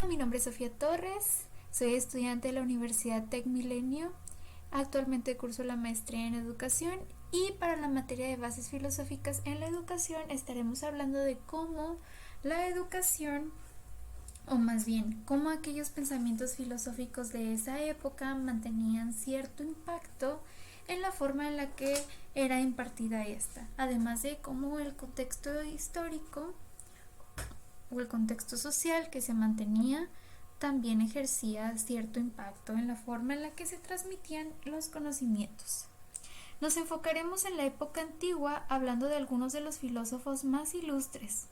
mi nombre es Sofía Torres, soy estudiante de la Universidad TecMilenio, actualmente curso la maestría en educación y para la materia de bases filosóficas en la educación estaremos hablando de cómo la educación, o más bien, cómo aquellos pensamientos filosóficos de esa época mantenían cierto impacto en la forma en la que era impartida esta, además de cómo el contexto histórico o el contexto social que se mantenía también ejercía cierto impacto en la forma en la que se transmitían los conocimientos. Nos enfocaremos en la época antigua hablando de algunos de los filósofos más ilustres.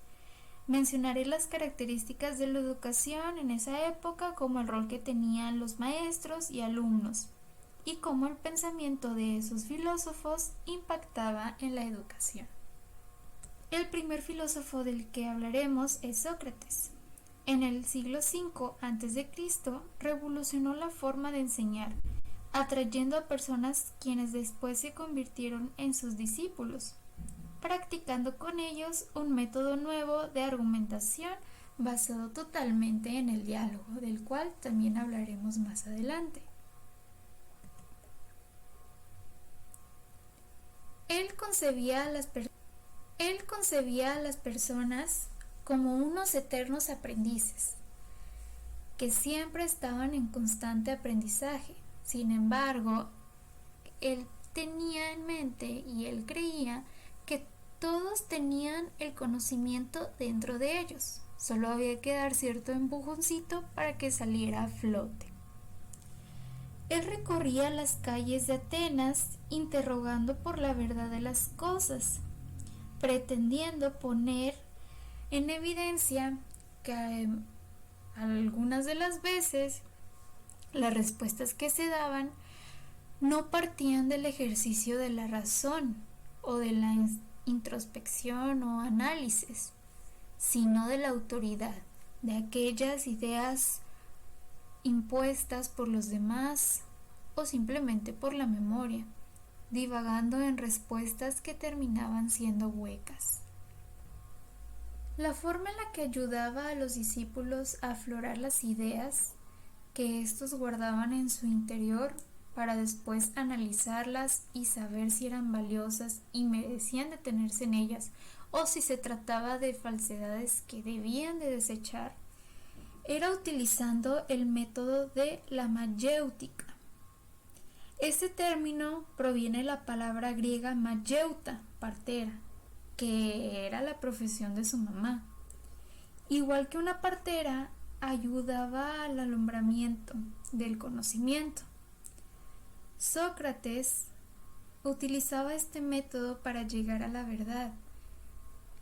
Mencionaré las características de la educación en esa época, como el rol que tenían los maestros y alumnos, y cómo el pensamiento de esos filósofos impactaba en la educación. El primer filósofo del que hablaremos es Sócrates. En el siglo V a.C. revolucionó la forma de enseñar, atrayendo a personas quienes después se convirtieron en sus discípulos, practicando con ellos un método nuevo de argumentación basado totalmente en el diálogo, del cual también hablaremos más adelante. Él concebía a las personas como unos eternos aprendices, que siempre estaban en constante aprendizaje. Sin embargo, él tenía en mente y él creía que todos tenían el conocimiento dentro de ellos. Solo había que dar cierto empujoncito para que saliera a flote. Él recorría las calles de Atenas interrogando por la verdad de las cosas, pretendiendo poner en evidencia que algunas de las veces las respuestas que se daban no partían del ejercicio de la razón o de la introspección o análisis, sino de la autoridad, de aquellas ideas impuestas por los demás o simplemente por la memoria, divagando en respuestas que terminaban siendo huecas. La forma en la que ayudaba a los discípulos a aflorar las ideas que estos guardaban en su interior para después analizarlas y saber si eran valiosas y merecían detenerse en ellas o si se trataba de falsedades que debían de desechar, era utilizando el método de la mayéutica. Este término proviene de la palabra griega mageuta, partera, que era la profesión de su mamá. Igual que una partera, ayudaba al alumbramiento del conocimiento. Sócrates utilizaba este método para llegar a la verdad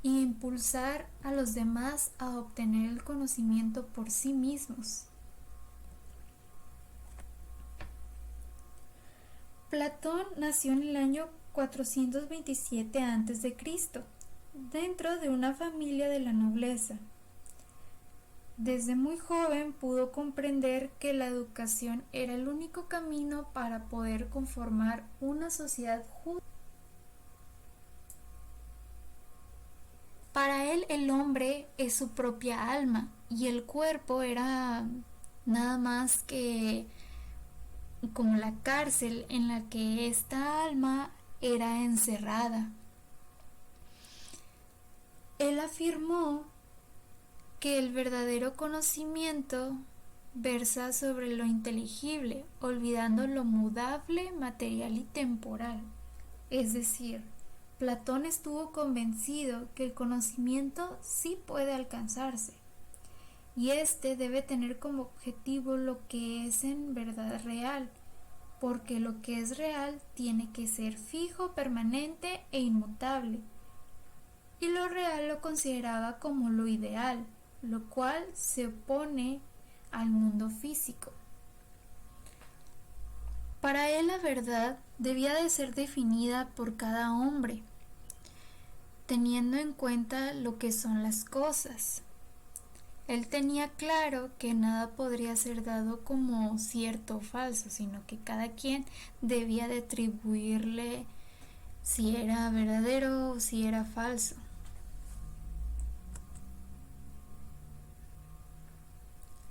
e impulsar a los demás a obtener el conocimiento por sí mismos. Platón nació en el año 427 a.C., dentro de una familia de la nobleza. Desde muy joven pudo comprender que la educación era el único camino para poder conformar una sociedad justa. Para él el hombre es su propia alma y el cuerpo era nada más que como la cárcel en la que esta alma era encerrada. Él afirmó que el verdadero conocimiento versa sobre lo inteligible, olvidando lo mudable, material y temporal. Es decir, Platón estuvo convencido que el conocimiento sí puede alcanzarse, y este debe tener como objetivo lo que es en verdad real, porque lo que es real tiene que ser fijo, permanente e inmutable, y lo real lo consideraba como lo ideal, lo cual se opone al mundo físico. Para él la verdad debía de ser definida por cada hombre, teniendo en cuenta lo que son las cosas. Él tenía claro que nada podría ser dado como cierto o falso, sino que cada quien debía de atribuirle si era verdadero o si era falso.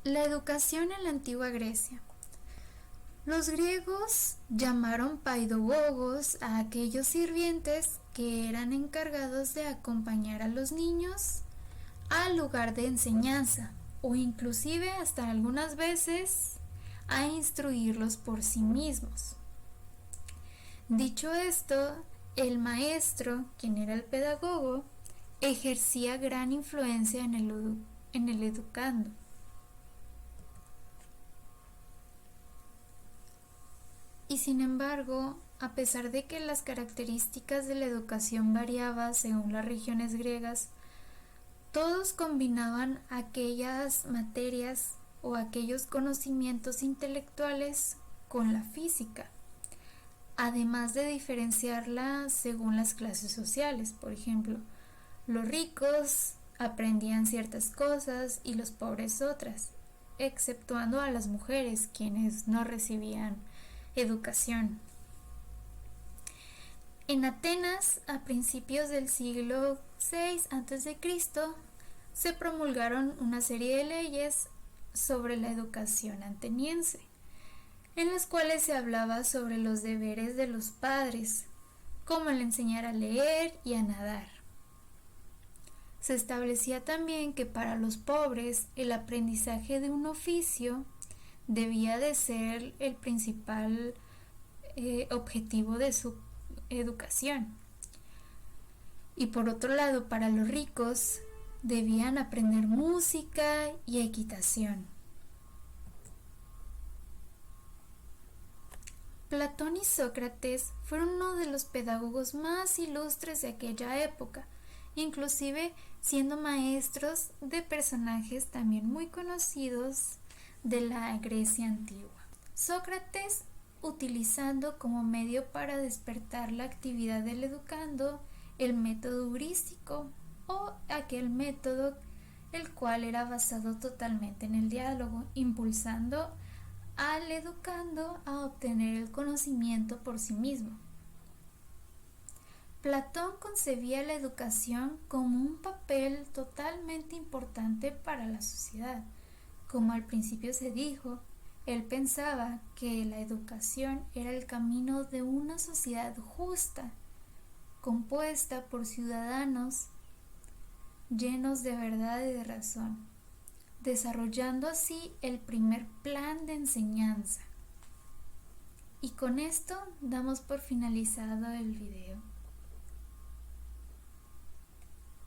La educación en la antigua Grecia. Los griegos llamaron paidogogos a aquellos sirvientes que eran encargados de acompañar a los niños al lugar de enseñanza o inclusive hasta algunas veces a instruirlos por sí mismos. Dicho esto, el maestro, quien era el pedagogo, ejercía gran influencia en el educando. Y sin embargo, a pesar de que las características de la educación variaban según las regiones griegas, todos combinaban aquellas materias o aquellos conocimientos intelectuales con la física, además de diferenciarla según las clases sociales. Por ejemplo, los ricos aprendían ciertas cosas y los pobres otras, exceptuando a las mujeres, quienes no recibían educación. En Atenas, a principios del siglo VI a.C., se promulgaron una serie de leyes sobre la educación ateniense, en las cuales se hablaba sobre los deberes de los padres, como el enseñar a leer y a nadar. Se establecía también que para los pobres el aprendizaje de un oficio debía de ser el principal objetivo de su educación. Y por otro lado, para los ricos debían aprender música y equitación. Platón y Sócrates fueron uno de los pedagogos más ilustres de aquella época, inclusive siendo maestros de personajes también muy conocidos de la Grecia antigua. Sócrates, utilizando como medio para despertar la actividad del educando el método heurístico, o aquel método el cual era basado totalmente en el diálogo, impulsando al educando a obtener el conocimiento por sí mismo. Platón concebía la educación como un papel totalmente importante para la sociedad. Como al principio se dijo, él pensaba que la educación era el camino de una sociedad justa, compuesta por ciudadanos llenos de verdad y de razón, desarrollando así el primer plan de enseñanza. Y con esto damos por finalizado el video.